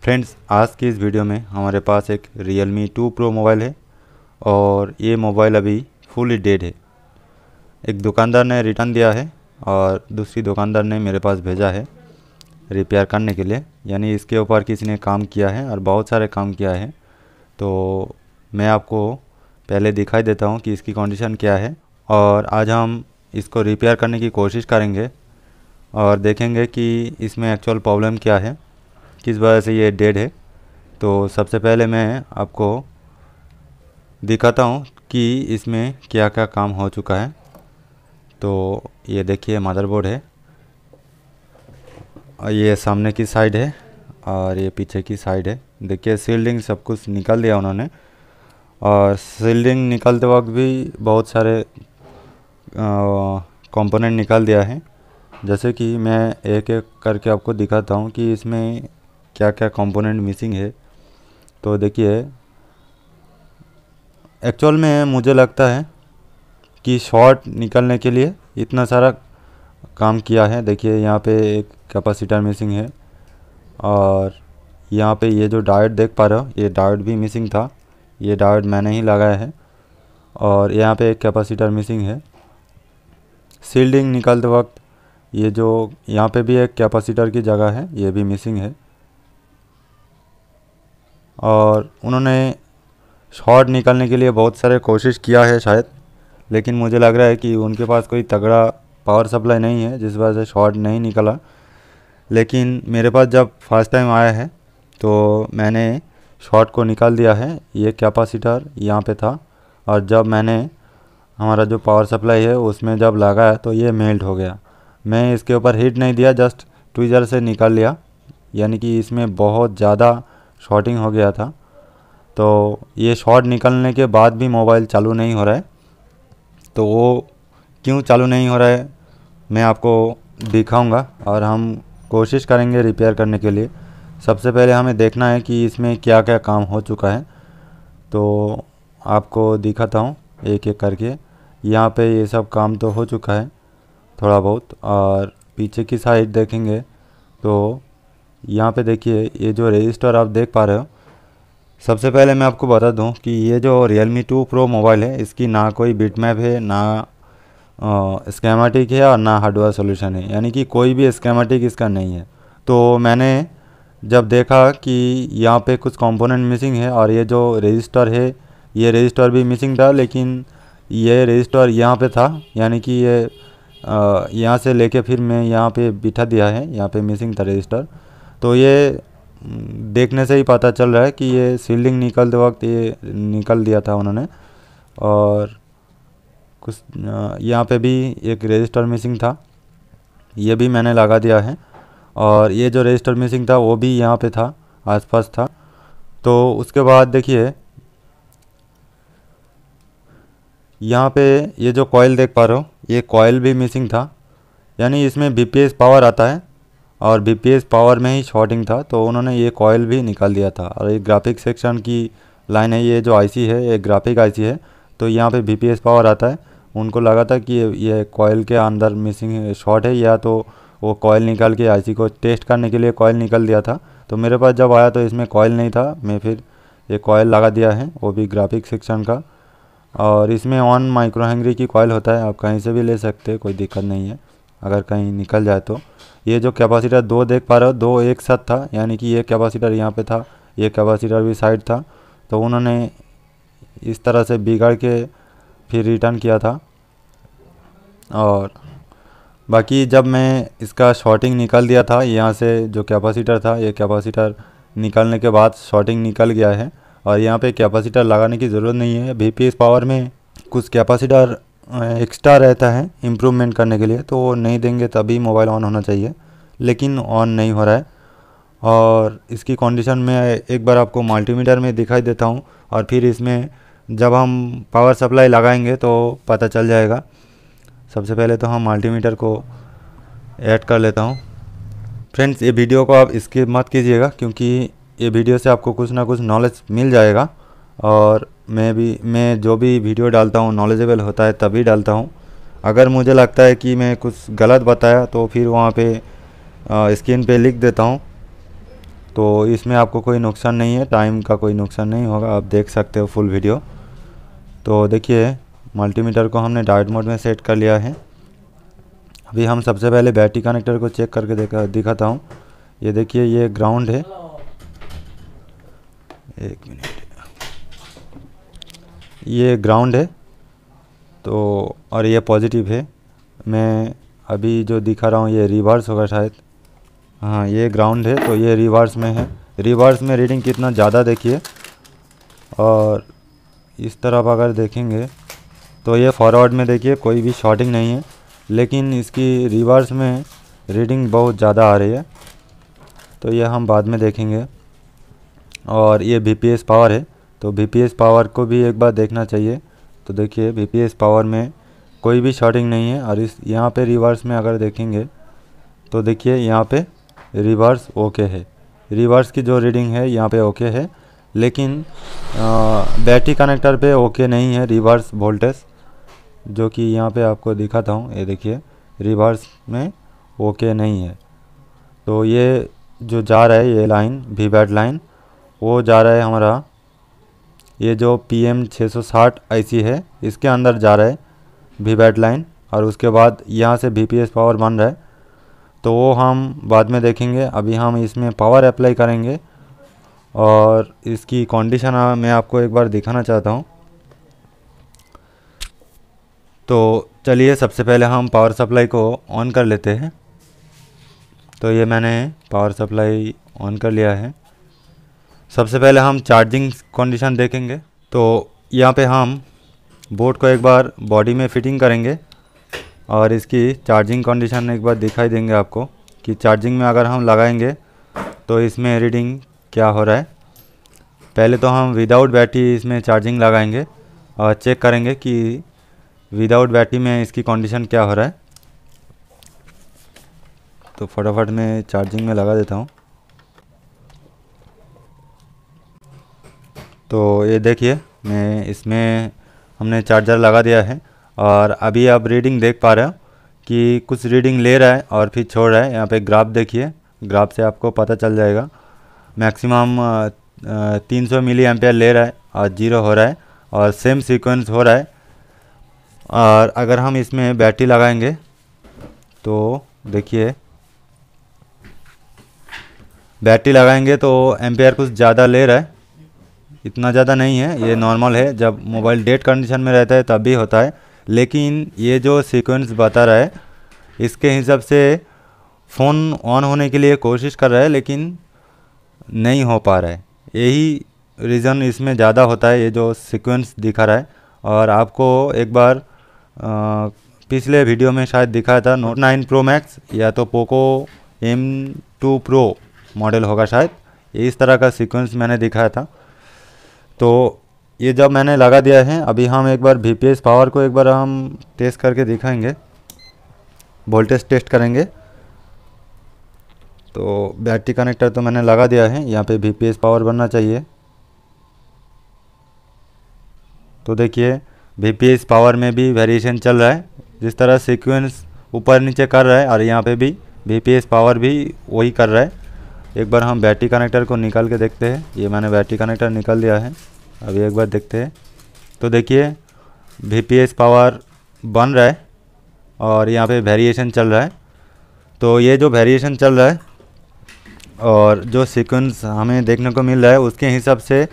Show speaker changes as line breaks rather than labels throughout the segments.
Friends, आज की इस वीडियो में हमारे पास एक Realme 2 Pro मोबाइल है और ये मोबाइल अभी फुली डेड है। एक दुकानदार ने रिटर्न दिया है और दूसरी दुकानदार ने मेरे पास भेजा है रिपेयर करने के लिए। यानी इसके ऊपर किसी ने काम किया है और बहुत सारे काम किया है। तो मैं आपको पहले दिखाई देता हूँ कि इसकी कंडीशन क्या है और आज हम इसको रिपेयर करने की कोशिश करेंगे और देखेंगे कि इसमें एक्चुअल प्रॉब्लम क्या है, किस वजह से ये डेड है। तो सबसे पहले मैं आपको दिखाता हूँ कि इसमें क्या क्या काम हो चुका है। तो ये देखिए मदरबोर्ड है और ये सामने की साइड है और ये पीछे की साइड है। देखिए सील्डिंग सब कुछ निकाल दिया उन्होंने और सील्डिंग निकालते वक्त भी बहुत सारे कंपोनेंट निकाल दिया है। जैसे कि मैं एक एक करके आपको दिखाता हूँ कि इसमें क्या क्या कंपोनेंट मिसिंग है। तो देखिए एक्चुअल में मुझे लगता है कि शॉर्ट निकलने के लिए इतना सारा काम किया है। देखिए यहाँ पे एक कैपेसिटर मिसिंग है और यहाँ पे ये जो डायोड देख पा रहे हो, ये डायोड भी मिसिंग था। ये डायोड मैंने ही लगाया है और यहाँ पे एक कैपेसिटर मिसिंग है। सील्डिंग निकालते वक्त ये जो यहाँ पे भी एक कैपेसिटर की जगह है, ये भी मिसिंग है। और उन्होंने शॉर्ट निकालने के लिए बहुत सारे कोशिश किया है शायद, लेकिन मुझे लग रहा है कि उनके पास कोई तगड़ा पावर सप्लाई नहीं है जिस वजह से शॉर्ट नहीं निकला। लेकिन मेरे पास जब फर्स्ट टाइम आया है तो मैंने शॉर्ट को निकाल दिया है। ये कैपेसिटर यहाँ पे था और जब मैंने हमारा जो पावर सप्लाई है उसमें जब लगाया तो ये मेल्ट हो गया। मैं इसके ऊपर हीट नहीं दिया, जस्ट ट्विज़र से निकाल लिया। यानी कि इसमें बहुत ज़्यादा शॉर्टिंग हो गया था। तो ये शॉर्ट निकलने के बाद भी मोबाइल चालू नहीं हो रहा है। तो वो क्यों चालू नहीं हो रहा है मैं आपको दिखाऊंगा और हम कोशिश करेंगे रिपेयर करने के लिए। सबसे पहले हमें देखना है कि इसमें क्या क्या काम हो चुका है। तो आपको दिखाता हूँ एक एक करके। यहाँ पे ये सब काम तो हो चुका है थोड़ा बहुत, और पीछे की साइड देखेंगे तो यहाँ पे देखिए ये जो रजिस्टर आप देख पा रहे हो। सबसे पहले मैं आपको बता दूं कि ये जो Realme 2 Pro मोबाइल है इसकी ना कोई बिटमैप है, ना स्कीमेटिक है और ना हार्डवेयर सॉल्यूशन है। यानी कि कोई भी स्कीमेटिक इसका नहीं है। तो मैंने जब देखा कि यहाँ पे कुछ कंपोनेंट मिसिंग है और ये जो रजिस्टर है ये रजिस्टर भी मिसिंग था, लेकिन ये रजिस्टर यहाँ पे था। यानी कि ये यहाँ से लेके फिर मैं यहाँ पे बिठा दिया है, यहाँ पे मिसिंग था रजिस्टर। तो ये देखने से ही पता चल रहा है कि ये सील्डिंग निकलते वक्त ये निकल दिया था उन्होंने। और कुछ यहाँ पे भी एक रजिस्टर मिसिंग था, ये भी मैंने लगा दिया है। और ये जो रजिस्टर मिसिंग था वो भी यहाँ पे था, आसपास था। तो उसके बाद देखिए यहाँ पे ये जो कॉइल देख पा रहे हो, ये कॉइल भी मिसिंग था। यानी इसमें BPS पावर आता है और BPS पावर में ही शॉर्टिंग था, तो उन्होंने ये कॉइल भी निकाल दिया था। और ये ग्राफिक सेक्शन की लाइन है, ये जो IC है ये ग्राफिक IC है। तो यहाँ पे BPS पावर आता है। उनको लगा था कि ये कॉइल के अंदर मिसिंग शॉर्ट है, या तो वो कॉइल निकाल के IC को टेस्ट करने के लिए कॉइल निकाल दिया था। तो मेरे पास जब आया तो इसमें कॉइल नहीं था, मैं फिर ये कॉइल लगा दिया है, वो भी ग्राफिक सेक्शन का। और इसमें 1 माइक्रो हेनरी की कॉइल होता है, आप कहीं से भी ले सकते हैं, कोई दिक्कत नहीं है अगर कहीं निकल जाए तो। ये जो कैपेसिटर 2 देख पा रहे हो, 2 एक साथ था। यानी कि ये कैपेसिटर यहाँ पे था, ये कैपेसिटर भी साइड था। तो उन्होंने इस तरह से बिगाड़ के फिर रिटर्न किया था। और बाकी जब मैं इसका शॉर्टिंग निकाल दिया था यहाँ से, जो कैपेसिटर था, ये कैपेसिटर निकालने के बाद शॉर्टिंग निकल गया है। और यहाँ पे कैपेसिटर लगाने की ज़रूरत नहीं है। BPS पावर में कुछ कैपेसिटर एक्स्ट्रा रहता है इम्प्रूवमेंट करने के लिए, तो वो नहीं देंगे तभी मोबाइल ऑन होना चाहिए, लेकिन ऑन नहीं हो रहा है। और इसकी कंडीशन में एक बार आपको मल्टीमीटर में दिखाई देता हूँ और फिर इसमें जब हम पावर सप्लाई लगाएंगे तो पता चल जाएगा। सबसे पहले तो हम मल्टीमीटर को ऐड कर लेता हूँ। फ्रेंड्स, ये वीडियो को आप स्किप मत कीजिएगा क्योंकि ये वीडियो से आपको कुछ ना कुछ नॉलेज मिल जाएगा। और मैं जो भी वीडियो डालता हूँ नॉलेजेबल होता है तभी डालता हूँ। अगर मुझे लगता है कि मैं कुछ गलत बताया तो फिर वहाँ पे स्क्रीन पे लिख देता हूँ तो इसमें आपको कोई नुकसान नहीं है, टाइम का कोई नुकसान नहीं होगा, आप देख सकते हो फुल वीडियो। तो देखिए मल्टीमीटर को हमने डायोड मोड में सेट कर लिया है। अभी हम सबसे पहले बैटरी कनेक्टर को चेक करके दिखाता हूँ। ये देखिए ये ग्राउंड है, एक मिनट, ये ग्राउंड है तो, और ये पॉजिटिव है। मैं अभी जो दिखा रहा हूँ ये रिवर्स होगा शायद, हाँ ये ग्राउंड है तो ये रिवर्स में है। रिवर्स में रीडिंग कितना ज़्यादा देखिए, और इस तरफ अगर देखेंगे तो ये फॉरवर्ड में देखिए कोई भी शॉर्टिंग नहीं है, लेकिन इसकी रिवर्स में रीडिंग बहुत ज़्यादा आ रही है, तो ये हम बाद में देखेंगे। और ये VPS पावर है, तो VPS पावर को भी एक बार देखना चाहिए। तो देखिए VPS पावर में कोई भी शॉर्टिंग नहीं है, और इस यहाँ पे रिवर्स में अगर देखेंगे तो देखिए यहाँ पे रिवर्स ओके है, रिवर्स की जो रीडिंग है यहाँ पे ओके है, लेकिन बैटरी कनेक्टर पे ओके नहीं है रिवर्स वोल्टेज, जो कि यहाँ पे आपको दिखाता हूँ। ये देखिए रिवर्स में ओके नहीं है। तो ये जो जा रहा है ये लाइन VBAT लाइन, वो जा रहा है हमारा ये जो PM660 IC है, इसके अंदर जा रहा है VBAT लाइन, और उसके बाद यहाँ से VPS पावर बन रहा है, तो वो हम बाद में देखेंगे। अभी हम इसमें पावर अप्लाई करेंगे, और इसकी कंडीशन मैं आपको एक बार दिखाना चाहता हूँ। तो चलिए सबसे पहले हम पावर सप्लाई को ऑन कर लेते हैं। तो ये मैंने पावर सप्लाई ऑन कर लिया है। सबसे पहले हम चार्जिंग कंडीशन देखेंगे। तो यहाँ पे हम बोर्ड को एक बार बॉडी में फिटिंग करेंगे, और इसकी चार्जिंग कंडीशन एक बार दिखाई देंगे आपको कि चार्जिंग में अगर हम लगाएंगे तो इसमें रीडिंग क्या हो रहा है। पहले तो हम विदाउट बैटरी इसमें चार्जिंग लगाएंगे और चेक करेंगे कि विदाउट बैटरी में इसकी कंडीशन क्या हो रहा है। तो फटाफट मैं चार्जिंग में लगा देता हूँ। तो ये देखिए मैं इसमें हमने चार्जर लगा दिया है, और अभी आप रीडिंग देख पा रहे हो कि कुछ रीडिंग ले रहा है और फिर छोड़ रहा है। यहाँ पे ग्राफ देखिए, ग्राफ से आपको पता चल जाएगा। मैक्सिमम 300 मिली एम्पेयर ले रहा है और 0 हो रहा है, और सेम सीक्वेंस हो रहा है। और अगर हम इसमें बैटरी लगाएंगे तो देखिए बैटरी लगाएंगे तो एम्पेयर कुछ ज़्यादा ले रहा है, इतना ज़्यादा नहीं है, ये नॉर्मल है। जब मोबाइल डेड कंडीशन में रहता है तब भी होता है, लेकिन ये जो सीक्वेंस बता रहा है इसके हिसाब से फ़ोन ऑन होने के लिए कोशिश कर रहा है, लेकिन नहीं हो पा रहा है। यही रीज़न इसमें ज़्यादा होता है, ये जो सीक्वेंस दिखा रहा है। और आपको एक बार पिछले वीडियो में शायद दिखाया था Note 9 Pro Max या तो Poco M2 Pro मॉडल होगा शायद, इस तरह का सीक्वेंस मैंने दिखाया था। तो ये जब मैंने लगा दिया है, अभी हम एक बार VPS पावर को एक बार हम टेस्ट करके दिखाएंगे, वोल्टेज टेस्ट करेंगे। तो बैटरी कनेक्टर तो मैंने लगा दिया है, यहाँ पे VPS पावर बनना चाहिए। तो देखिए VPS पावर में भी वेरिएशन चल रहा है, जिस तरह सीक्वेंस ऊपर नीचे कर रहा है, और यहाँ पे भी VPS पावर भी वही कर रहा है। एक बार हम बैटरी कनेक्टर को निकाल के देखते हैं। ये मैंने बैटरी कनेक्टर निकाल दिया है, अभी एक बार देखते हैं। तो देखिए VPS पावर बन रहा है, और यहाँ पे वेरिएशन चल रहा है। तो ये जो वेरिएशन चल रहा है और जो सीक्वेंस हमें देखने को मिल रहा है, उसके हिसाब से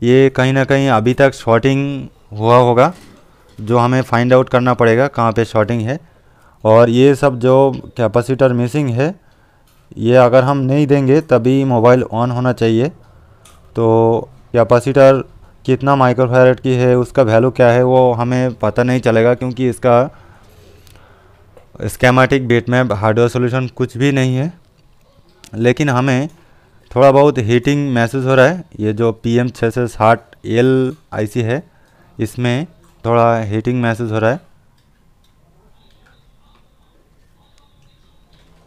ये कहीं ना कहीं अभी तक शॉर्टिंग हुआ होगा, जो हमें फाइंड आउट करना पड़ेगा कहाँ पे शॉर्टिंग है। और ये सब जो कैपेसिटर मिसिंग है, ये अगर हम नहीं देंगे तभी मोबाइल ऑन होना चाहिए। तो कैपेसिटर कितना माइक्रोफैरेड की है, उसका वैल्यू क्या है, वो हमें पता नहीं चलेगा, क्योंकि इसका स्कीमेटिक बिटमैप हार्डवेयर सॉल्यूशन कुछ भी नहीं है। लेकिन हमें थोड़ा बहुत हीटिंग महसूस हो रहा है। ये जो PM660L IC है, इसमें थोड़ा हीटिंग महसूस हो रहा है।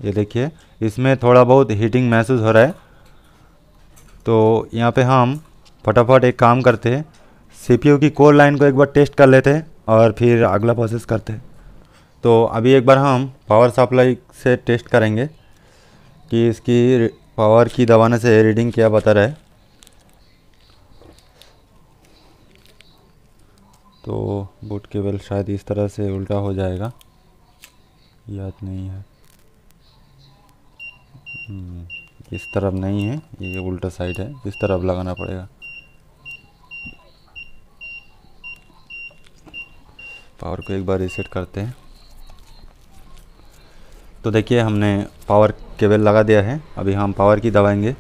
ये देखिए इसमें थोड़ा बहुत हीटिंग महसूस हो रहा है। तो यहाँ पे हम फटाफट एक काम करते हैं, CPU की कोर लाइन को एक बार टेस्ट कर लेते हैं और फिर अगला प्रोसेस करते हैं। तो अभी एक बार हम पावर सप्लाई से टेस्ट करेंगे कि इसकी पावर की दबाने से रीडिंग क्या बता रहा है। तो बूट केबल शायद इस तरह से उल्टा हो जाएगा, याद नहीं है। इस तरफ नहीं है, ये उल्टा साइड है, इस तरफ लगाना पड़ेगा। पावर को एक बार रीसेट करते हैं। तो देखिए हमने पावर केबल लगा दिया है। अभी हम पावर की दबाएंगे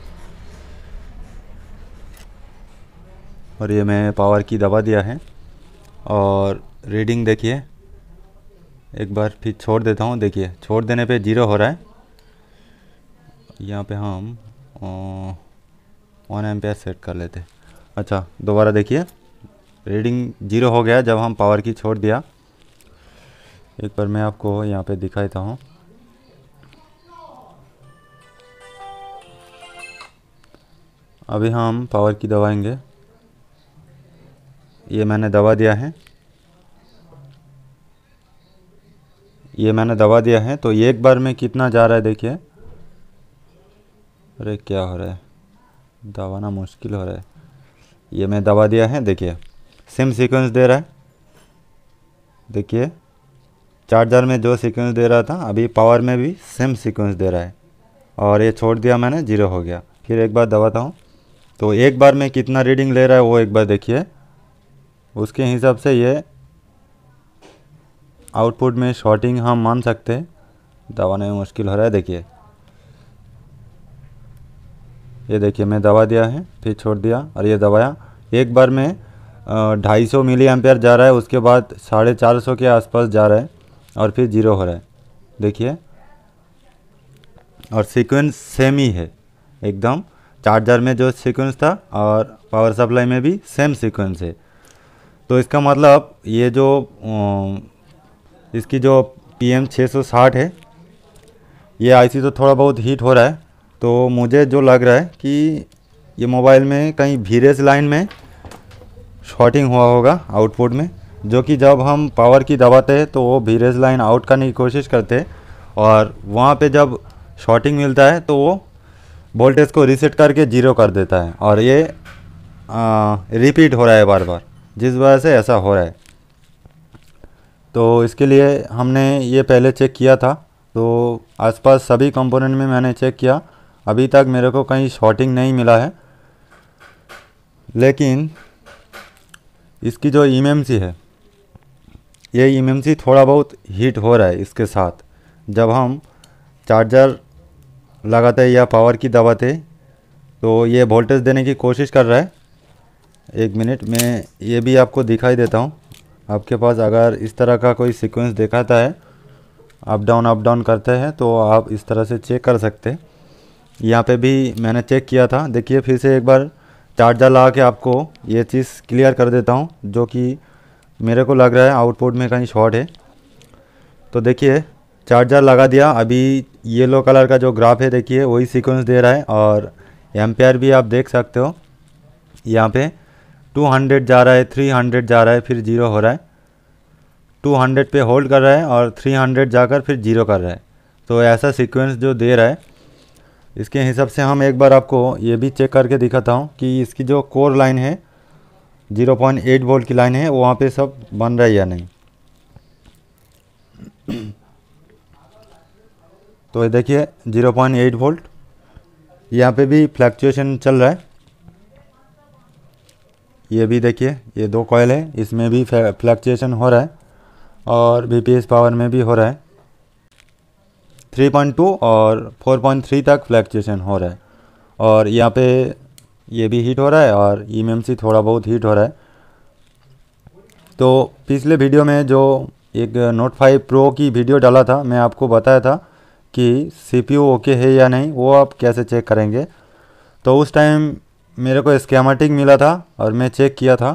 और ये मैं पावर की दबा दिया है और रीडिंग देखिए, एक बार फिर छोड़ देता हूँ। देखिए छोड़ देने पे 0 हो रहा है। यहाँ पे हम 1 एम्पेयर सेट कर लेते हैं। अच्छा दोबारा देखिए, रीडिंग 0 हो गया जब हम पावर की छोड़ दिया। एक बार मैं आपको यहाँ पे दिखाता हूँ। अभी हम पावर की दबाएंगे, ये मैंने दबा दिया है, ये मैंने दबा दिया है। तो एक बार में कितना जा रहा है देखिए। अरे क्या हो रहा है, दबाना मुश्किल हो रहा है। ये मैं दबा दिया है, देखिए सेम सीक्वेंस दे रहा है। देखिए चार्जर में जो सीक्वेंस दे रहा था अभी पावर में भी सेम सीक्वेंस दे रहा है। और ये छोड़ दिया मैंने, 0 हो गया। फिर एक बार दबाता हूँ, तो एक बार में कितना रीडिंग ले रहा है वो एक बार देखिए। उसके हिसाब से ये आउटपुट में शॉर्टिंग हम मान सकते हैं। दबाने में मुश्किल हो रहा है, देखिए ये देखिए मैं दबा दिया है, फिर छोड़ दिया और ये दबाया। एक बार में 250 मिली एम्पेयर जा रहा है, उसके बाद 450 के आसपास जा रहा है और फिर 0 हो रहा है। देखिए और सीक्वेंस सेम ही है एकदम। चार्जर में जो सीक्वेंस था और पावर सप्लाई में भी सेम सीक्वेंस है। तो इसका मतलब ये जो इसकी जो PM660 है, ये आईसी तो थोड़ा बहुत हीट हो रहा है। तो मुझे जो लग रहा है कि ये मोबाइल में कहीं वीरेज लाइन में शॉर्टिंग हुआ होगा आउटपुट में, जो कि जब हम पावर की दबाते हैं तो वो वीरेज लाइन आउट करने की कोशिश करते हैं और वहाँ पे जब शॉर्टिंग मिलता है तो वो वोल्टेज को रीसेट करके 0 कर देता है और ये रिपीट हो रहा है बार बार, जिस वजह से ऐसा हो रहा है। तो इसके लिए हमने ये पहले चेक किया था। तो आसपास सभी कंपोनेंट में मैंने चेक किया, अभी तक मेरे को कहीं शॉर्टिंग नहीं मिला है। लेकिन इसकी जो eMMC है, ये eMMC थोड़ा बहुत हीट हो रहा है इसके साथ। जब हम चार्जर लगाते या पावर की दबाते तो ये वोल्टेज देने की कोशिश कर रहा है। एक मिनट में ये भी आपको दिखाई देता हूँ। आपके पास अगर इस तरह का कोई सीक्वेंस दिखाता है, अप डाउन करते हैं, तो आप इस तरह से चेक कर सकते हैं। यहाँ पे भी मैंने चेक किया था। देखिए फिर से एक बार चार्जर लगा के आपको ये चीज़ क्लियर कर देता हूँ, जो कि मेरे को लग रहा है आउटपुट में कहीं शॉर्ट है। तो देखिए चार्जर लगा दिया, अभी येलो कलर का जो ग्राफ है देखिए वही सीक्वेंस दे रहा है और एम्पेयर भी आप देख सकते हो। यहाँ पे 200 जा रहा है, 300 जा रहा है, फिर 0 हो रहा है। 200 पे होल्ड कर रहा है और 300 जाकर फिर 0 कर रहा है। तो ऐसा सीक्वेंस जो दे रहा है, इसके हिसाब से हम एक बार आपको ये भी चेक करके दिखाता हूँ कि इसकी जो कोर लाइन है 0.8 वोल्ट की लाइन है, वहाँ पे सब बन रहा है या नहीं। तो ये देखिए 0.8 वोल्ट, यहाँ पे भी फ्लक्चुएशन चल रहा है। ये भी देखिए, ये 2 कॉइल है, इसमें भी फ्लक्चुएशन हो रहा है और VPS पावर में भी हो रहा है। 3.2 और 4.3 तक फ्लक्चुएशन हो रहा है और यहाँ पे ये भी हीट हो रहा है और eMMC थोड़ा बहुत हीट हो रहा है। तो पिछले वीडियो में जो एक Note 5 Pro की वीडियो डाला था, मैं आपको बताया था कि CPU ओके है या नहीं, वो आप कैसे चेक करेंगे। तो उस टाइम मेरे को स्कीमेटिक मिला था और मैं चेक किया था।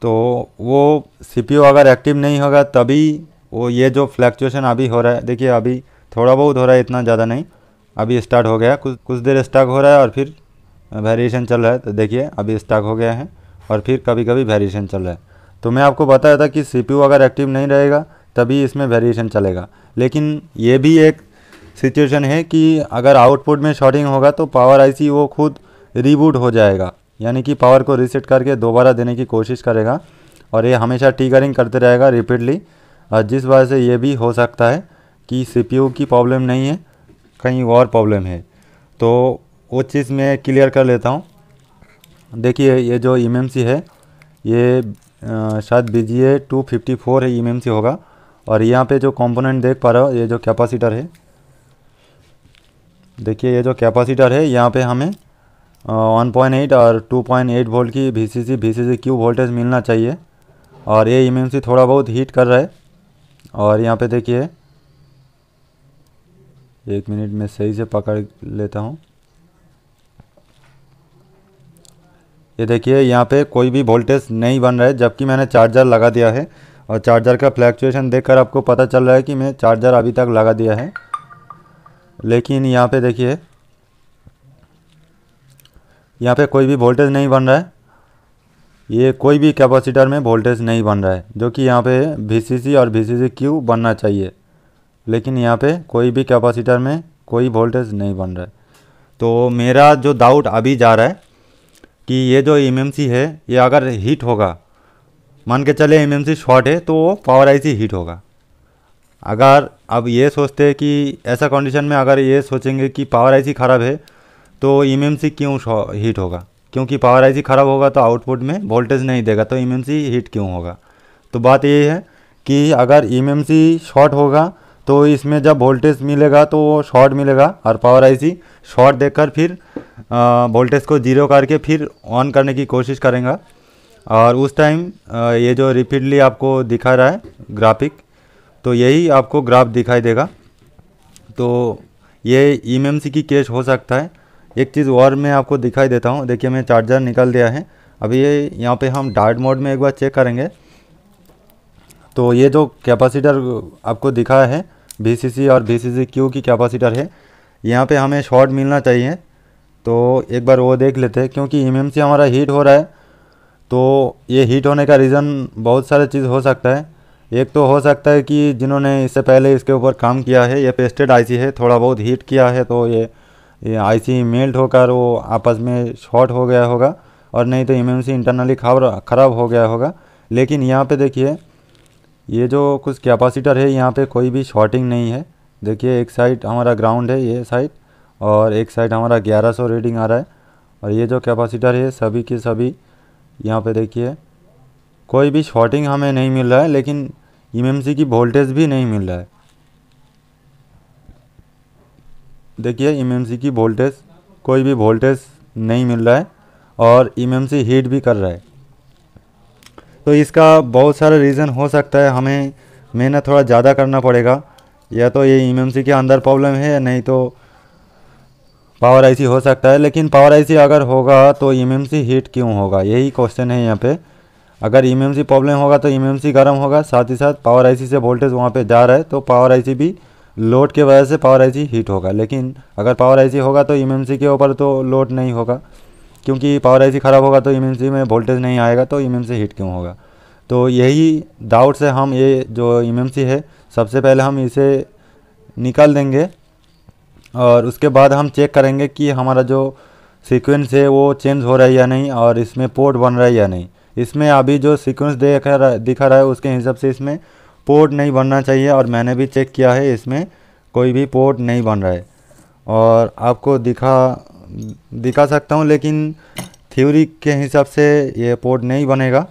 तो वो CPU अगर एक्टिव नहीं होगा तभी वो ये जो फ्लक्चुएशन अभी हो रहा है, देखिए अभी थोड़ा बहुत हो रहा है, इतना ज़्यादा नहीं। अभी स्टार्ट हो गया, कुछ देर स्टक हो रहा है और फिर वेरिएशन चल रहा है। तो देखिए अभी स्टक हो गया है और फिर कभी कभी वेरिएशन चल रहा है। तो मैं आपको बताया था कि CPU अगर एक्टिव नहीं रहेगा तभी इसमें वेरिएशन चलेगा। लेकिन ये भी एक सिचुएशन है कि अगर आउटपुट में शॉर्टिंग होगा तो पावर आईसी वो खुद रीबूट हो जाएगा, यानी कि पावर को रीसेट करके दोबारा देने की कोशिश करेगा और ये हमेशा ट्रिगरिंग करते रहेगा रिपीटली। और जिस वजह से ये भी हो सकता है कि सीपीयू की प्रॉब्लम नहीं है, कहीं और प्रॉब्लम है। तो वो चीज़ मैं क्लियर कर लेता हूँ। देखिए ये जो एमएमसी है ये शायद BGA 254 है एमएमसी होगा। और यहाँ पे जो कंपोनेंट देख पा रहे हो ये जो कैपेसिटर है, देखिए ये जो कैपेसिटर है यहाँ पे हमें 1.8 और 2.8 वोल्ट की VCC क्यू वोल्टेज मिलना चाहिए। और ये एमएमसी थोड़ा बहुत हीट कर रहा है। और यहाँ पे देखिए 1 मिनट में सही से पकड़ लेता हूँ। ये देखिए यहाँ पे कोई भी वोल्टेज नहीं बन रहा है, जबकि मैंने चार्जर लगा दिया है। और चार्जर का फ्लैक्चुएशन देखकर आपको पता चल रहा है कि मैं चार्जर अभी तक लगा दिया है, लेकिन यहाँ पे देखिए यहाँ पे कोई भी वोल्टेज नहीं बन रहा है। ये कोई भी कैपेसिटर में वोल्टेज नहीं बन रहा है, जो कि यहाँ पे VCC और VCC क्यू बनना चाहिए, लेकिन यहाँ पे कोई भी कैपेसिटर में कोई वोल्टेज नहीं बन रहा है। तो मेरा जो डाउट अभी जा रहा है कि ये जो एमएमसी है ये अगर हीट होगा, मान के चले एमएमसी शॉर्ट है तो पावर आईसी हीट होगा। अगर अब ये सोचते हैं कि ऐसा कंडीशन में अगर ये सोचेंगे कि पावर आईसी ख़राब है तो एमएमसी क्यों हीट होगा, क्योंकि पावर आईसी ख़राब होगा तो आउटपुट में वोल्टेज नहीं देगा, तो एमएमसी हीट क्यों होगा। तो बात ये है कि अगर एमएमसी शॉर्ट होगा तो इसमें जब वोल्टेज मिलेगा तो वो शॉर्ट मिलेगा, और पावर आईसी शॉर्ट देकर फिर वोल्टेज को जीरो करके फिर ऑन करने की कोशिश करेगा। और उस टाइम ये जो रिपीटली आपको दिखा रहा है ग्राफिक, तो यही आपको ग्राफ दिखाई देगा। तो ये एमएमसी की केस हो सकता है। एक चीज़ और मैं आपको दिखाई देता हूँ। देखिए मैं चार्जर निकाल दिया है। अभी ये यहाँ पे हम डार्ट मोड में एक बार चेक करेंगे। तो ये जो कैपेसिटर आपको दिखा है VCC और VCC क्यू की कैपेसिटर है, यहाँ पे हमें शॉर्ट मिलना चाहिए। तो एक बार वो देख लेते हैं, क्योंकि एमएमसी हमारा हीट हो रहा है। तो ये हीट होने का रीज़न बहुत सारे चीज़ हो सकता है। एक तो हो सकता है कि जिन्होंने इससे पहले इसके ऊपर काम किया है, ये पेस्टेड आईसी है, थोड़ा बहुत हीट किया है तो ये आईसी मेल्ट होकर वो आपस में शॉर्ट हो गया होगा, और नहीं तो एमएमसी इंटरनली ख़राब हो गया होगा। लेकिन यहाँ पे देखिए ये जो कुछ कैपेसिटर है यहाँ पे कोई भी शॉर्टिंग नहीं है। देखिए एक साइड हमारा ग्राउंड है ये साइड, और एक साइड हमारा 1100 रीडिंग आ रहा है। और ये जो कैपेसिटर है सभी के सभी यहाँ पे देखिए कोई भी शॉर्टिंग हमें नहीं मिल रहा है, लेकिन एमएमसी की वोल्टेज भी नहीं मिल रहा है। देखिए एमएमसी की वोल्टेज, कोई भी वोल्टेज नहीं मिल रहा है, और एमएमसी हीट भी कर रहा है। तो इसका बहुत सारा रीज़न हो सकता है, हमें मेहनत थोड़ा ज़्यादा करना पड़ेगा। या तो ये एमएमसी के अंदर प्रॉब्लम है, या नहीं तो पावर आईसी हो सकता है। लेकिन पावर आईसी अगर होगा तो एमएमसी हीट क्यों होगा, यही क्वेश्चन है यहाँ पे। अगर एमएमसी प्रॉब्लम होगा तो एमएमसी गर्म होगा, साथ ही साथ पावर आईसी से वोल्टेज वहाँ पे जा रहा है तो पावर आईसी भी लोड के वजह से पावर आईसी हीट होगा। लेकिन अगर पावर आईसी होगा तो एमएमसी के ऊपर तो लोड नहीं होगा, क्योंकि पावर आईसी ख़राब होगा तो एमएमसी में वोल्टेज नहीं आएगा, तो एमएमसी हीट क्यों होगा। तो यही डाउट से हम ये जो एमएमसी है सबसे पहले हम इसे निकाल देंगे, और उसके बाद हम चेक करेंगे कि हमारा जो सीक्वेंस है वो चेंज हो रहा है या नहीं, और इसमें पोर्ट बन रहा है या नहीं। इसमें अभी जो सीक्वेंस दिखा रहा है उसके हिसाब से इसमें पोर्ट नहीं बनना चाहिए, और मैंने भी चेक किया है इसमें कोई भी पोर्ट नहीं बन रहा है। और आपको दिखा सकता हूँ, लेकिन थ्योरी के हिसाब से ये पोर्ट नहीं बनेगा।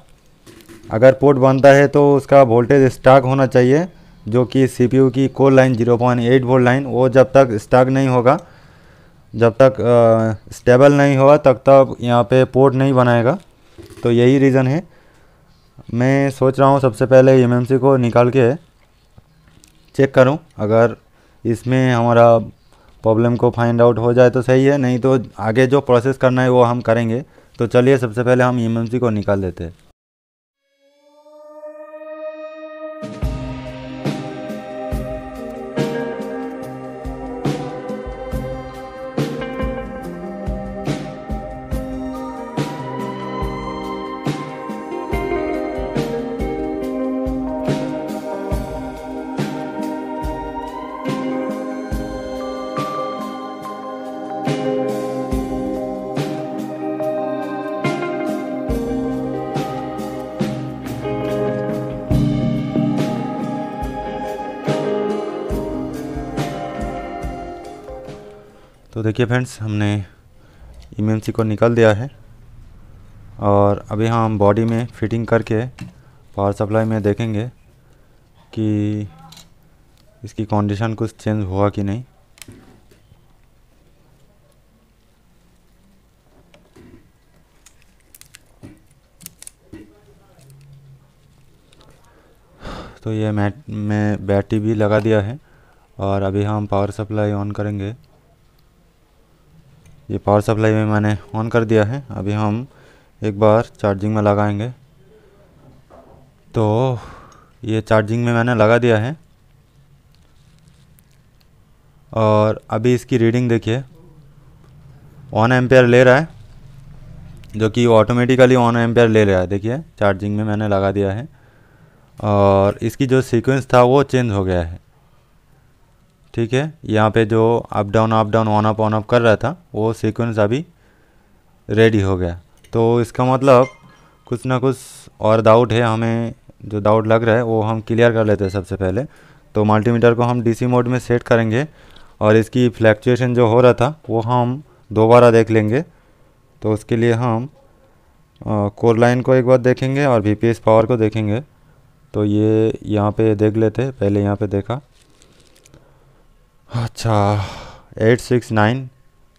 अगर पोर्ट बनता है तो उसका वोल्टेज स्टॉक होना चाहिए, जो कि सीपीयू की कोर लाइन 0.8 वोल्ट लाइन, वो जब तक स्टॉक नहीं होगा, जब तक स्टेबल नहीं होगा तब तक यहाँ पे पोर्ट नहीं बनाएगा। तो यही रीज़न है। मैं सोच रहा हूँ सबसे पहले एमएमसी को निकाल के चेक करूँ, अगर इसमें हमारा प्रॉब्लम को फाइंड आउट हो जाए तो सही है, नहीं तो आगे जो प्रोसेस करना है वो हम करेंगे। तो चलिए सबसे पहले हम एमएमसी को निकाल देते हैं। तो देखिए फ्रेंड्स, हमने एमएमसी को निकाल दिया है और अभी हम बॉडी में फिटिंग करके पावर सप्लाई में देखेंगे कि इसकी कंडीशन कुछ चेंज हुआ कि नहीं। तो ये मैं बैटरी भी लगा दिया है और अभी हम पावर सप्लाई ऑन करेंगे। ये पावर सप्लाई में मैंने ऑन कर दिया है। अभी हम एक बार चार्जिंग में लगाएंगे। तो ये चार्जिंग में मैंने लगा दिया है और अभी इसकी रीडिंग देखिए, 1 एम्पेयर ले रहा है, जो कि ऑटोमेटिकली 1 एम्पेयर ले रहा है। देखिए चार्जिंग में मैंने लगा दिया है और इसकी जो सीक्वेंस था वो चेंज हो गया है। ठीक है, यहाँ पे जो अप डाउन ऑन अप कर रहा था वो सीक्वेंस अभी रेडी हो गया। तो इसका मतलब कुछ ना कुछ और डाउट है, हमें जो डाउट लग रहा है वो हम क्लियर कर लेते हैं। सबसे पहले तो मल्टीमीटर को हम डीसी मोड में सेट करेंगे और इसकी फ्लैक्चुएशन जो हो रहा था वो हम दोबारा देख लेंगे। तो उसके लिए हम कोर लाइन को एक बार देखेंगे और वीपीएस पावर को देखेंगे। तो ये यहाँ पे देख लेते हैं, पहले यहाँ पे देखा। अच्छा 869,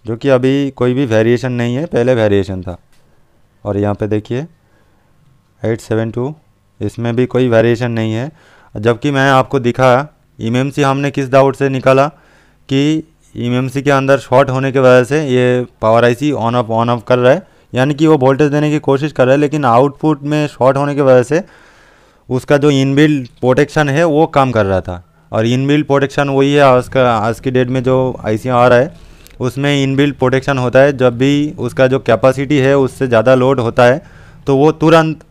जो कि अभी कोई भी वेरिएशन नहीं है, पहले वेरिएशन था। और यहाँ पे देखिए 872, इसमें भी कोई वेरिएशन नहीं है। जबकि मैं आपको दिखा एमएमसी हमने किस डाउट से निकाला कि एमएमसी के अंदर शॉर्ट होने की वजह से ये पावर आईसी ऑन ऑफ कर रहा है, यानी कि वो वोल्टेज देने की कोशिश कर रहा है, लेकिन आउटपुट में शॉर्ट होने की वजह से उसका जो इनबिल्ट प्रोटेक्शन है वो काम कर रहा था। और इनबिल्ट प्रोटेक्शन वही है आज की डेट में जो आईसी आ रहा है उसमें इनबिल्ट प्रोटेक्शन होता है। जब भी उसका जो कैपेसिटी है उससे ज़्यादा लोड होता है तो वो तुरंत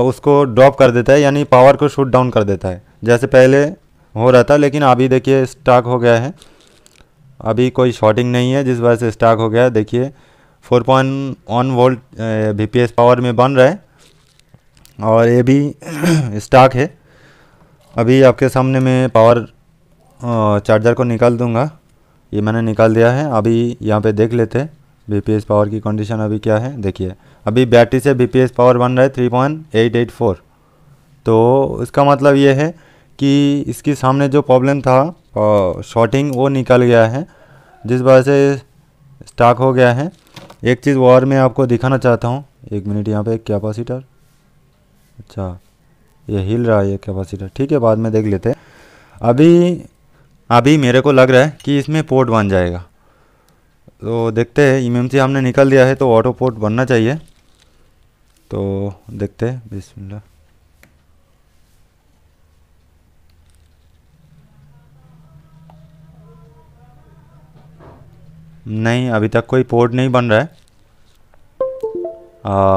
उसको ड्रॉप कर देता है, यानी पावर को शूट डाउन कर देता है, जैसे पहले हो रहा था। लेकिन अभी देखिए स्टॉक हो गया है, अभी कोई शॉर्टिंग नहीं है जिस वजह से स्टॉक हो गया है। देखिए 4.1 वोल्ट वीपीएस पावर में बन रहा है और ये भी स्टॉक है। अभी आपके सामने मैं पावर चार्जर को निकाल दूंगा, ये मैंने निकाल दिया है। अभी यहाँ पे देख लेते हैं वीपीएस पावर की कंडीशन अभी क्या है। देखिए अभी बैटरी से वीपीएस पावर बन रहा है 3.884। तो इसका मतलब ये है कि इसके सामने जो प्रॉब्लम था शॉर्टिंग वो निकल गया है, जिस वजह से स्टॉक हो गया है। एक चीज़ और मैं आपको दिखाना चाहता हूँ, एक मिनट। यहाँ पे एक कैपेसिटर, अच्छा ये हिल रहा है ये कैपेसिटर, ठीक है बाद में देख लेते हैं। अभी मेरे को लग रहा है कि इसमें पोर्ट बन जाएगा। तो देखते हैं, एमएमसी हमने निकाल दिया है तो ऑटो पोर्ट बनना चाहिए। तो देखते हैं, बिस्मिल्लाह। नहीं, अभी तक कोई पोर्ट नहीं बन रहा है।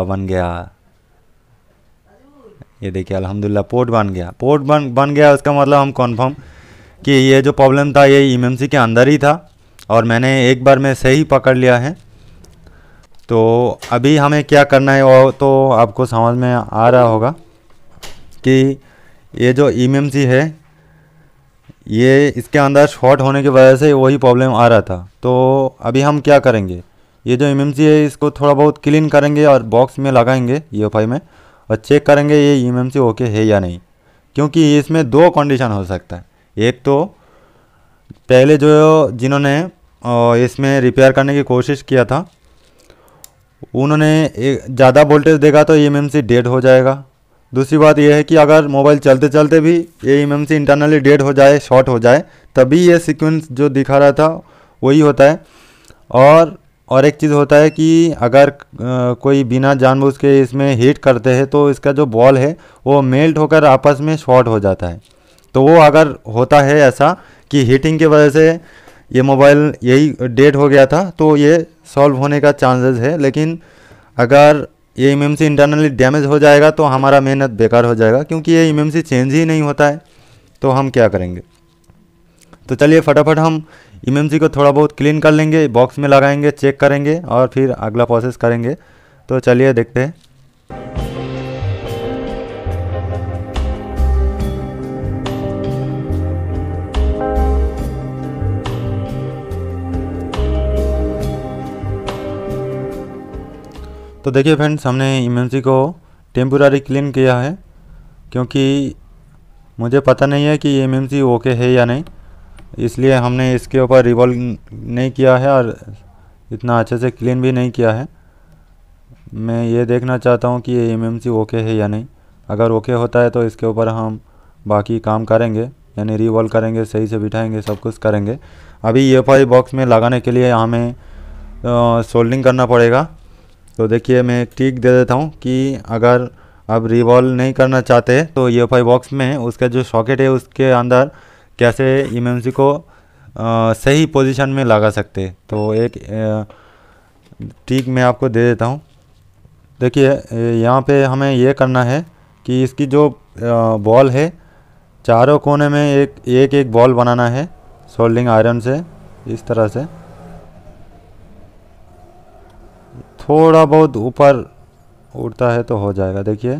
बन गया, ये देखिए अल्हम्दुलिल्लाह पोर्ट बन गया। पोर्ट बन गया, उसका मतलब हम कन्फर्म कि ये जो प्रॉब्लम था ये एमएमसी के अंदर ही था और मैंने एक बार में सही पकड़ लिया है। तो अभी हमें क्या करना है वो तो आपको समझ में आ रहा होगा कि ये जो एमएमसी है ये इसके अंदर शॉर्ट होने की वजह से वही प्रॉब्लम आ रहा था। तो अभी हम क्या करेंगे, ये जो एमएमसी है इसको थोड़ा बहुत क्लीन करेंगे और बॉक्स में लगाएंगे ईएफआई में और चेक करेंगे ये एमएमसी ओके है या नहीं। क्योंकि इसमें 2 कंडीशन हो सकता है। एक तो पहले जो जिन्होंने इसमें रिपेयर करने की कोशिश किया था उन्होंने ज़्यादा वोल्टेज देगा तो एमएमसी डेड हो जाएगा। दूसरी बात यह है कि अगर मोबाइल चलते चलते भी ये एमएमसी इंटरनली डेड हो जाए, शॉर्ट हो जाए, तभी ये सीक्वेंस जो दिखा रहा था वही होता है। और एक चीज़ होता है कि अगर कोई बिना जानबूझ के इसमें हीट करते हैं तो इसका जो बॉल है वो मेल्ट होकर आपस में शॉर्ट हो जाता है। तो वो अगर होता है ऐसा कि हीटिंग की वजह से ये मोबाइल यही डेड हो गया था तो ये सॉल्व होने का चांसेस है। लेकिन अगर ये एमएमसी इंटरनली डैमेज हो जाएगा तो हमारा मेहनत बेकार हो जाएगा, क्योंकि ये एमएमसी चेंज ही नहीं होता है। तो हम क्या करेंगे, तो चलिए फटाफट हम एमएमसी को थोड़ा बहुत क्लीन कर लेंगे, बॉक्स में लगाएंगे, चेक करेंगे और फिर अगला प्रोसेस करेंगे। तो चलिए देखते हैं। तो देखिए फ्रेंड्स, हमने इमरजेंसी को टेम्पोररी क्लीन किया है, क्योंकि मुझे पता नहीं है कि ये इमरजेंसी ओके है या नहीं, इसलिए हमने इसके ऊपर रिवॉल्व नहीं किया है और इतना अच्छे से क्लीन भी नहीं किया है। मैं ये देखना चाहता हूँ कि ये एमएमसी ओके है या नहीं। अगर ओके होता है तो इसके ऊपर हम बाकी काम करेंगे, यानी रिवॉल्व करेंगे, सही से बिठाएंगे, सब कुछ करेंगे। अभी EFI बॉक्स में लगाने के लिए हमें सोल्डिंग करना पड़ेगा। तो देखिए मैं एक ट्रिक दे देता हूँ कि अगर आप रिवॉल्व नहीं करना चाहते तो EFI बॉक्स में उसका जो सॉकेट है उसके अंदर कैसे एमएमसी को सही पोजीशन में लगा सकते। तो एक ट्रिक मैं आपको दे देता हूँ। देखिए यहाँ पे हमें ये करना है कि इसकी जो बॉल है, चारों कोने में एक एक एक बॉल बनाना है सोल्डिंग आयरन से, इस तरह से। थोड़ा बहुत ऊपर उड़ता है तो हो जाएगा। देखिए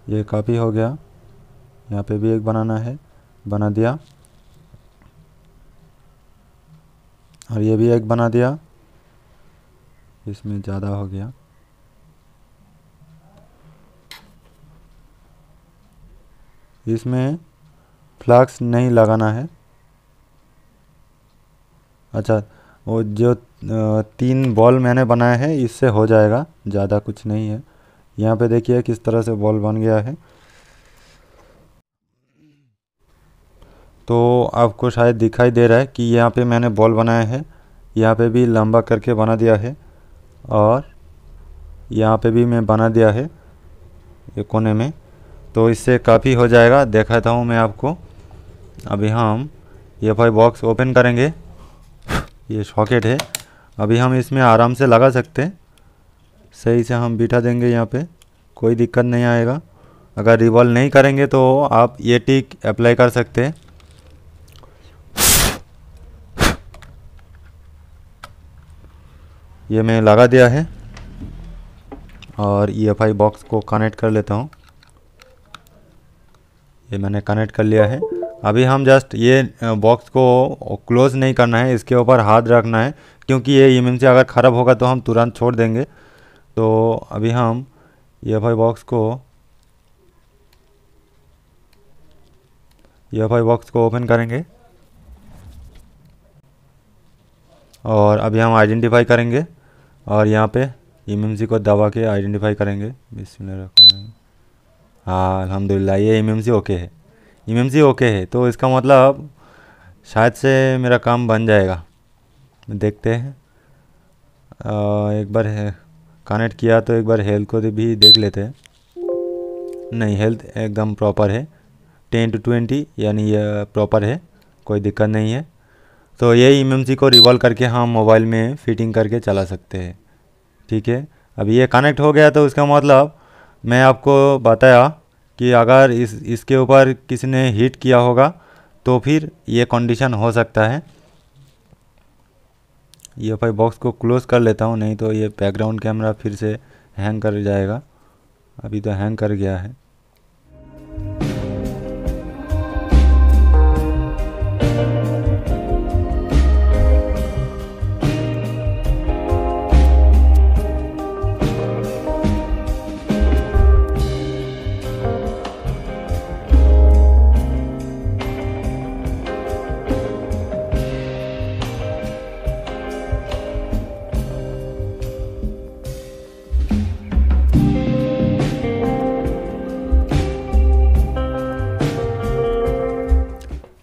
ये काफ़ी हो गया। यहाँ पे भी एक बनाना है, बना दिया, और ये भी एक बना दिया। इसमें ज़्यादा हो गया। इसमें फ्लक्स नहीं लगाना है। अच्छा, वो जो 3 बॉल मैंने बनाया है इससे हो जाएगा, ज़्यादा कुछ नहीं है। यहाँ पे देखिए किस तरह से बॉल बन गया है। तो आपको शायद दिखाई दे रहा है कि यहाँ पे मैंने बॉल बनाया है, यहाँ पे भी लंबा करके बना दिया है, और यहाँ पे भी मैं बना दिया है ये कोने में। तो इससे काफ़ी हो जाएगा, दिखाता हूँ मैं आपको। अभी हम EFI बॉक्स ओपन करेंगे। ये सॉकेट है, अभी हम इसमें आराम से लगा सकते हैं। सही से हम बिठा देंगे, यहाँ पे कोई दिक्कत नहीं आएगा। अगर रिवॉल्व नहीं करेंगे तो आप ये टिक अप्लाई कर सकते हैं। ये मैं लगा दिया है और EFI बॉक्स को कनेक्ट कर लेता हूँ। ये मैंने कनेक्ट कर लिया है। अभी हम जस्ट ये बॉक्स को क्लोज़ नहीं करना है, इसके ऊपर हाथ रखना है, क्योंकि ये इमरजेंसी अगर ख़राब होगा तो हम तुरंत छोड़ देंगे। तो अभी हम EFI बॉक्स को ओपन करेंगे, और अभी हम आइडेंटिफाई करेंगे, और यहाँ पे इमएमसी को दबा के आइडेंटिफाई करेंगे। बिस्मिल्लाह। हाँ अल्हम्दुलिल्लाह, ये इमएमसी ओके है। इमएमसी ओके है तो इसका मतलब शायद से मेरा काम बन जाएगा। देखते हैं। एक बार कनेक्ट किया तो एक बार हेल्थ को भी देख लेते हैं। नहीं, हेल्थ एकदम प्रॉपर है, 10 to 20, यानी ये प्रॉपर है, कोई दिक्कत नहीं है। तो ये इमएमसी को रिवॉल्व करके हम मोबाइल में फिटिंग करके चला सकते हैं। ठीक है, अभी ये कनेक्ट हो गया, तो इसका मतलब मैं आपको बताया कि अगर इसके ऊपर किसी ने हीट किया होगा तो फिर ये कंडीशन हो सकता है। EFI बॉक्स को क्लोज़ कर लेता हूँ, नहीं तो ये बैकग्राउंड कैमरा फिर से हैंग कर जाएगा। अभी तो हैंग कर गया है।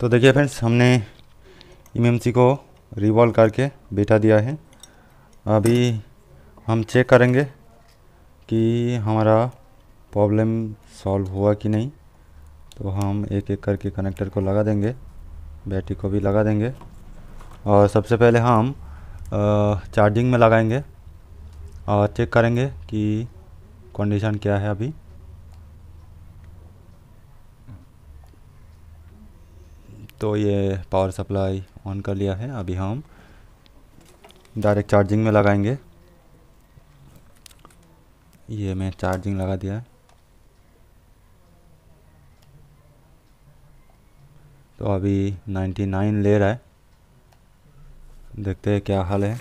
तो देखिए फ्रेंड्स, हमने इमएमसी को रिवॉल्व करके बिठा दिया है। अभी हम चेक करेंगे कि हमारा प्रॉब्लम सॉल्व हुआ कि नहीं। तो हम एक एक करके कनेक्टर को लगा देंगे, बैटरी को भी लगा देंगे, और सबसे पहले हम चार्जिंग में लगाएंगे और चेक करेंगे कि कंडीशन क्या है। अभी तो ये पावर सप्लाई ऑन कर लिया है। अभी हम डायरेक्ट चार्जिंग में लगाएंगे। ये मैं चार्जिंग लगा दिया है। तो अभी 99 ले रहा है, देखते हैं क्या हाल है।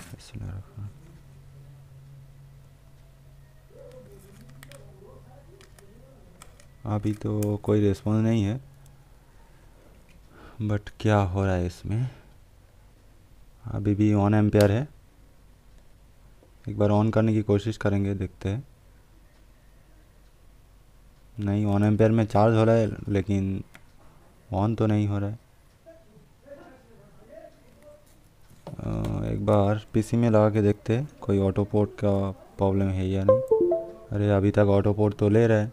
अभी तो कोई रिस्पॉन्स नहीं है, बट क्या हो रहा है इसमें। अभी भी 1 एम्पेयर है। एक बार ऑन करने की कोशिश करेंगे, देखते हैं। नहीं, 1 एम्पेयर में चार्ज हो रहा है लेकिन ऑन तो नहीं हो रहा है। एक बार पीसी में लगा के देखते हैं कोई ऑटो पोर्ट का प्रॉब्लम है या नहीं। अरे अभी तक ऑटो पोर्ट तो ले रहा है।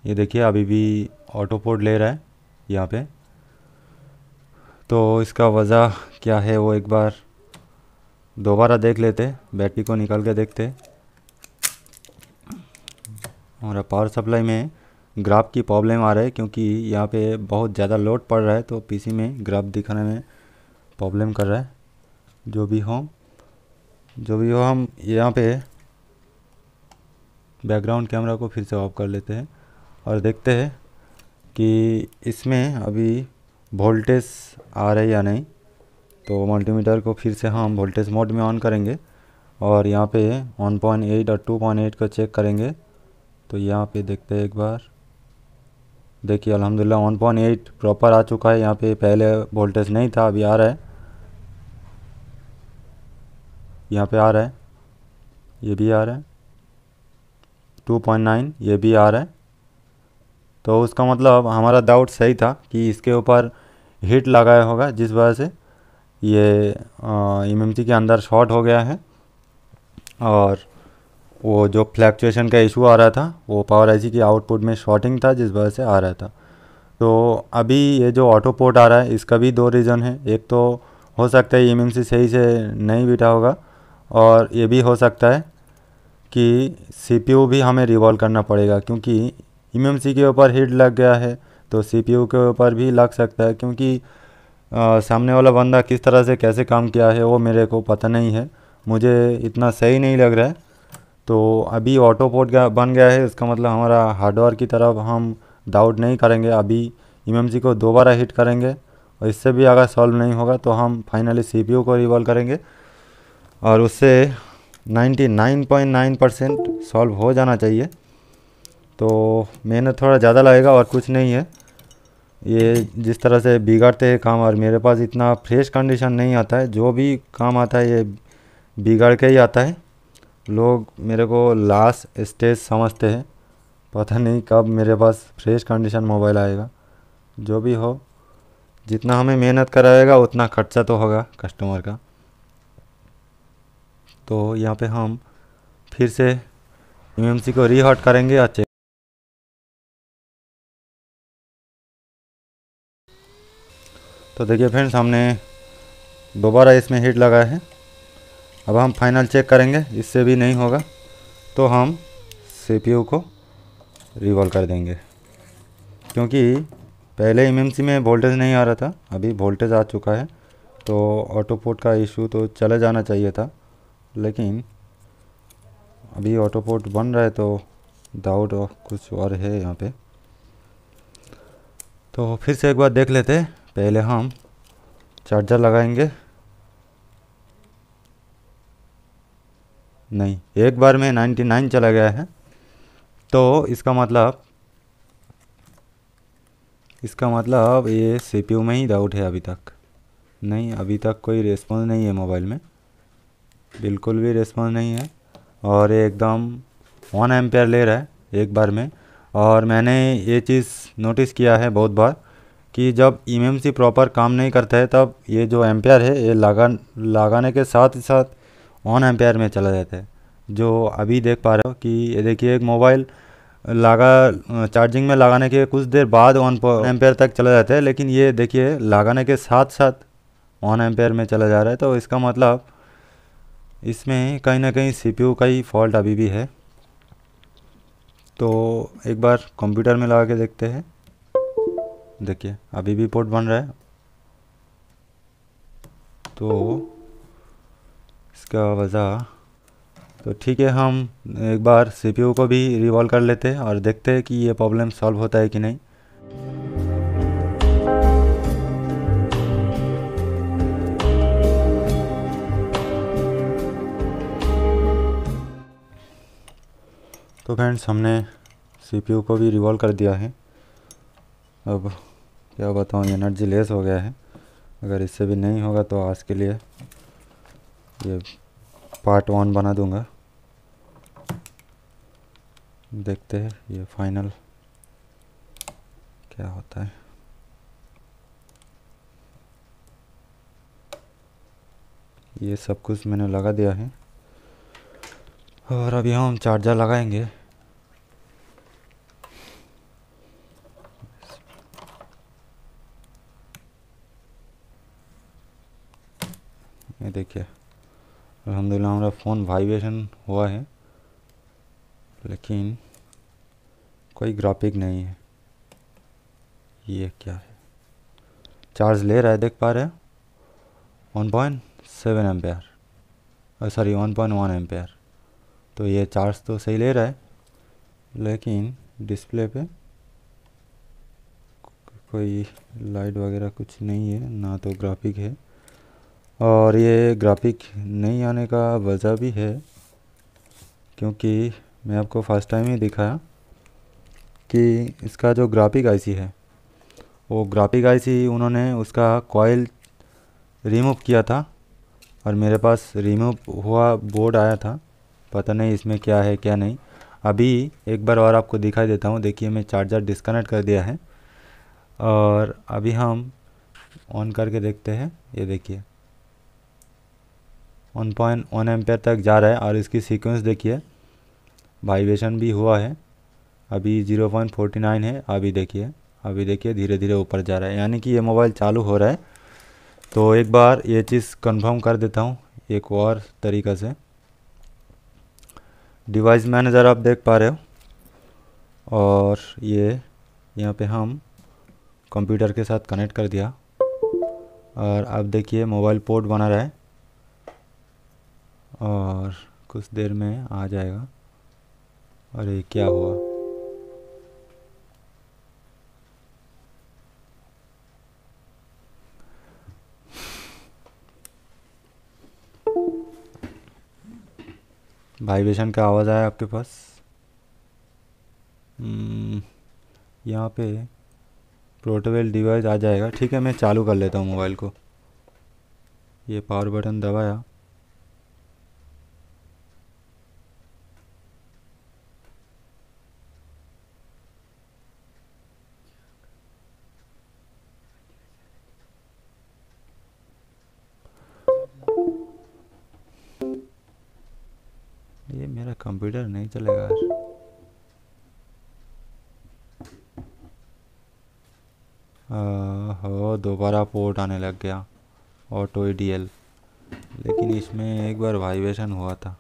ये देखिए अभी भी ऑटो पोर्ट ले रहा है यहाँ पे। तो इसका वजह क्या है वो एक बार दोबारा देख लेते, बैटरी को निकाल के देखते। हमारा पावर सप्लाई में ग्राफ की प्रॉब्लम आ रहा है क्योंकि यहाँ पे बहुत ज़्यादा लोड पड़ रहा है, तो पीसी में ग्राफ दिखाने में प्रॉब्लम कर रहा है। जो भी हो हम यहाँ पे बैकग्राउंड कैमरा को फिर से ऑफ कर लेते हैं और देखते हैं कि इसमें अभी वोल्टेज आ रहा है या नहीं। तो मल्टीमीटर को फिर से हम वोल्टेज मोड में ऑन करेंगे और यहाँ पे 1.8 और 2.8 को चेक करेंगे। तो यहाँ पे देखते हैं एक बार। देखिए अल्हम्दुलिल्लाह 1.8 प्रॉपर आ चुका है। यहाँ पे पहले वोल्टेज नहीं था, अभी आ रहा है। यहाँ पे आ रहा है, ये भी आ रहा है। 2.9 ये भी आ रहा है। तो उसका मतलब हमारा डाउट सही था कि इसके ऊपर हीट लगाया होगा, जिस वजह से ये एमएमसी के अंदर शॉर्ट हो गया है। और वो जो फ्लैक्चुएशन का इशू आ रहा था वो पावर आईसी की आउटपुट में शॉर्टिंग था, जिस वजह से आ रहा था। तो अभी ये जो ऑटो पोर्ट आ रहा है इसका भी 2 रीज़न है। एक तो हो सकता है एमएमसी सही से नहीं बिठा होगा, और ये भी हो सकता है कि सीपीयू भी हमें रिवॉल्व करना पड़ेगा, क्योंकि एमएमसी के ऊपर हीट लग गया है तो सीपीयू के ऊपर भी लग सकता है। क्योंकि सामने वाला बंदा किस तरह से कैसे काम किया है वो मेरे को पता नहीं है, मुझे इतना सही नहीं लग रहा है। तो अभी ऑटो पोर्ट बन गया है, इसका मतलब हमारा हार्डवेयर की तरफ हम डाउट नहीं करेंगे। अभी एमएमसी को दोबारा हिट करेंगे और इससे भी अगर सॉल्व नहीं होगा तो हम फाइनली सीपीयू को रिवॉल्व करेंगे और उससे 99.9% सॉल्व हो जाना चाहिए। तो मेहनत थोड़ा ज़्यादा लगेगा और कुछ नहीं है। ये जिस तरह से बिगाड़ते हैं काम, और मेरे पास इतना फ्रेश कंडीशन नहीं आता है। जो भी काम आता है ये बिगाड़ के ही आता है। लोग मेरे को लास्ट स्टेज समझते हैं, पता नहीं कब मेरे पास फ्रेश कंडीशन मोबाइल आएगा। जो भी हो, जितना हमें मेहनत कराएगा उतना खर्चा तो होगा कस्टमर का। तो यहाँ पे हम फिर से एमएमसी को रीहॉट करेंगे और चेक। तो देखिए फ्रेंड्स, हमने दोबारा इसमें हीट लगाया है। अब हम फाइनल चेक करेंगे, इससे भी नहीं होगा तो हम सीपीयू को रिवॉल्व कर देंगे। क्योंकि पहले एमएमसी में वोल्टेज नहीं आ रहा था, अभी वोल्टेज आ चुका है। तो ऑटो पोर्ट का इशू तो चले जाना चाहिए था, लेकिन अभी ऑटो पोर्ट बन रहा है तो डाउट कुछ और है यहाँ पे। तो फिर से एक बार देख लेते हैं। पहले हम चार्जर लगाएंगे। नहीं, एक बार में 99 चला गया है। तो इसका मतलब ये सीपीयू में ही डाउट है अभी तक। नहीं, अभी तक कोई रिस्पॉन्स नहीं है मोबाइल में, बिल्कुल भी रिस्पॉन्स नहीं है। और ये एकदम 1 एम्पेयर ले रहा है एक बार में। और मैंने ये चीज़ नोटिस किया है बहुत बार कि जब एमएमसी प्रॉपर काम नहीं करता है तब ये जो एम्पेयर है ये लगाने के साथ ही साथ 1 एम्पेयर में चला जाता है। जो अभी देख पा रहे हो कि ये देखिए, एक मोबाइल चार्जिंग में लगाने के कुछ देर बाद 1 एम्पेयर तक चला जाता है, लेकिन ये देखिए लगाने के साथ साथ 1 एम्पेयर में चला जा रहा है। तो इसका मतलब इसमें कहीं ना कहीं सीपीयू का ही फॉल्ट अभी भी है। तो एक बार कंप्यूटर में लगा के देखते हैं। देखिए अभी भी पोर्ट बन रहा है। तो इसका वजह तो ठीक है, हम एक बार सीपीयू को भी रिवॉल्व कर लेते हैं और देखते हैं कि ये प्रॉब्लम सॉल्व होता है कि नहीं। तो फ्रेंड्स, हमने सीपीयू को भी रिवॉल्व कर दिया है। अब क्या बताऊँ, एनर्जी लेस हो गया है। अगर इससे भी नहीं होगा तो आज के लिए ये पार्ट 1 बना दूंगा। देखते हैं ये फाइनल क्या होता है। ये सब कुछ मैंने लगा दिया है और अभी हम चार्जर लगाएंगे। ये देखिए, अल्हम्दुलिल्लाह हमारा फ़ोन वाइब्रेशन हुआ है, लेकिन कोई ग्राफिक नहीं है। ये क्या है? चार्ज ले रहा है, देख पा रहे हैं 1.7 एम्पेयर, सॉरी 1.1 एम्पेयर। तो ये चार्ज तो सही ले रहा है, लेकिन डिस्प्ले पे कोई लाइट वगैरह कुछ नहीं है, ना तो ग्राफिक है। और ये ग्राफिक नहीं आने का वजह भी है, क्योंकि मैं आपको फर्स्ट टाइम ही दिखाया कि इसका जो ग्राफिक आईसी है, वो ग्राफिक आईसी उन्होंने उसका कॉइल रिमूव किया था और मेरे पास रिमूव हुआ बोर्ड आया था। पता नहीं इसमें क्या है क्या नहीं। अभी एक बार और आपको दिखाई देता हूँ। देखिए, मैं चार्जर डिस्कनेक्ट कर दिया है और अभी हम ऑन करके देखते हैं। ये देखिए 1.1 एम्पेयर तक जा रहा है और इसकी सीक्वेंस देखिए, वाइब्रेशन भी हुआ है। अभी 0.49 है। अभी देखिए धीरे धीरे ऊपर जा रहा है, यानी कि ये मोबाइल चालू हो रहा है। तो एक बार ये चीज़ कंफर्म कर देता हूँ एक और तरीक़ा से। डिवाइस मैनेजर आप देख पा रहे हो, और ये यहाँ पे हम कंप्यूटर के साथ कनेक्ट कर दिया और अब देखिए मोबाइल पोर्ट बना रहा है और कुछ देर में आ जाएगा। अरे क्या हुआ? वाइब्रेशन का आवाज़ आया आपके पास? यहाँ पे पोर्टेबल डिवाइस आ जाएगा। ठीक है, मैं चालू कर लेता हूँ मोबाइल को। ये पावर बटन दबाया, ये मेरा कंप्यूटर नहीं चलेगा यार। हो दोबारा पोर्ट आने लग गया, ऑटो ईडीएल। लेकिन इसमें एक बार वाइब्रेशन हुआ था।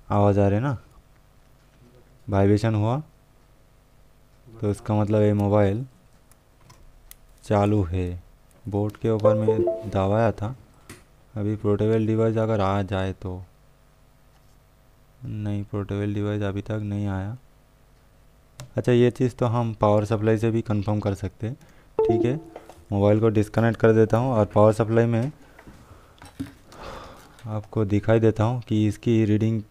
आवाज़ आ रही है ना? वाइब्रेशन हुआ तो इसका मतलब ये मोबाइल चालू है। बोर्ड के ऊपर मैं दबाया था। अभी पोर्टेबल डिवाइस अगर आ जाए तो। नहीं, पोर्टेबल डिवाइस अभी तक नहीं आया। अच्छा, ये चीज़ तो हम पावर सप्लाई से भी कंफर्म कर सकते हैं। ठीक है, मोबाइल को डिस्कनेक्ट कर देता हूँ और पावर सप्लाई में आपको दिखाई देता हूँ कि इसकी रीडिंग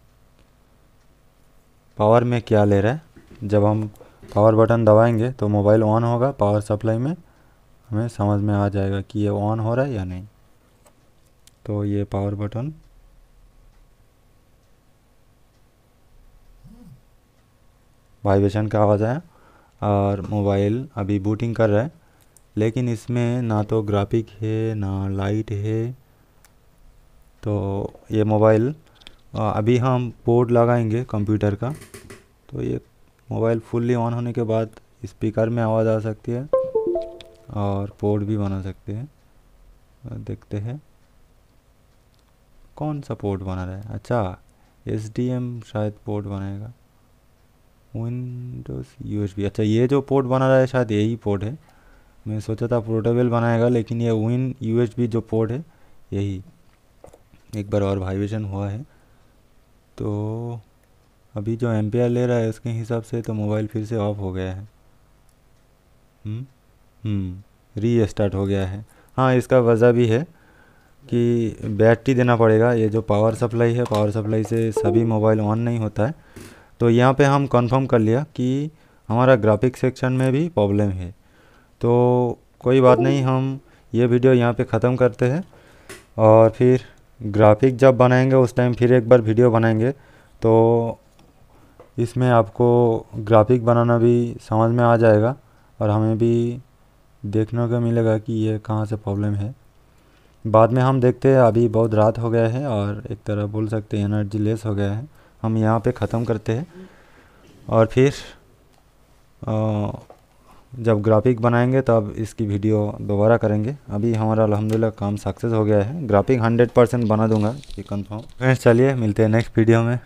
पावर में क्या ले रहा है। जब हम पावर बटन दबाएंगे तो मोबाइल ऑन होगा। पावर सप्लाई में हमें समझ में आ जाएगा कि ये ऑन हो रहा है या नहीं। तो ये पावर बटन, वाइब्रेशन का आवाज़ आया और मोबाइल अभी बूटिंग कर रहा है, लेकिन इसमें ना तो ग्राफिक है ना लाइट है। तो ये मोबाइल अभी हम पोर्ट लगाएंगे कंप्यूटर का, तो ये मोबाइल फुल्ली ऑन होने के बाद स्पीकर में आवाज़ आ सकती है और पोर्ट भी बना सकते हैं। देखते हैं कौन सा पोर्ट बना रहा है। अच्छा, एसडीएम शायद पोर्ट बनाएगा, विंडोज़ यूएसबी। अच्छा, ये जो पोर्ट बना रहा है शायद यही पोर्ट है। मैं सोचा था पोर्टेबल बनाएगा, लेकिन ये विन यूएसबी जो पोर्ट है यही। एक बार और वाइब्रेशन हुआ है, तो अभी जो एम्पेयर ले रहा है उसके हिसाब से तो मोबाइल फिर से ऑफ हो गया है। री स्टार्ट हो गया है। हाँ, इसका वजह भी है। कि बैटरी देना पड़ेगा। ये जो पावर सप्लाई है, पावर सप्लाई से सभी मोबाइल ऑन नहीं होता है। तो यहाँ पे हम कंफर्म कर लिया कि हमारा ग्राफिक सेक्शन में भी प्रॉब्लम है। तो कोई बात नहीं, हम ये वीडियो यहाँ पे ख़त्म करते हैं और फिर ग्राफिक जब बनाएंगे उस टाइम फिर एक बार वीडियो बनाएंगे। तो इसमें आपको ग्राफिक बनाना भी समझ में आ जाएगा और हमें भी देखने को मिलेगा कि ये कहाँ से प्रॉब्लम है। बाद में हम देखते हैं। अभी बहुत रात हो गया है और एक तरह बोल सकते हैं एनर्जी लेस हो गया है। हम यहाँ पे ख़त्म करते हैं और फिर जब ग्राफिक बनाएंगे तब इसकी वीडियो दोबारा करेंगे। अभी हमारा अल्हम्दुलिल्लाह काम सक्सेस हो गया है। ग्राफिक 100% बना दूंगा, ये कंफर्म। फ्रेंड्स चलिए मिलते हैं नेक्स्ट वीडियो में।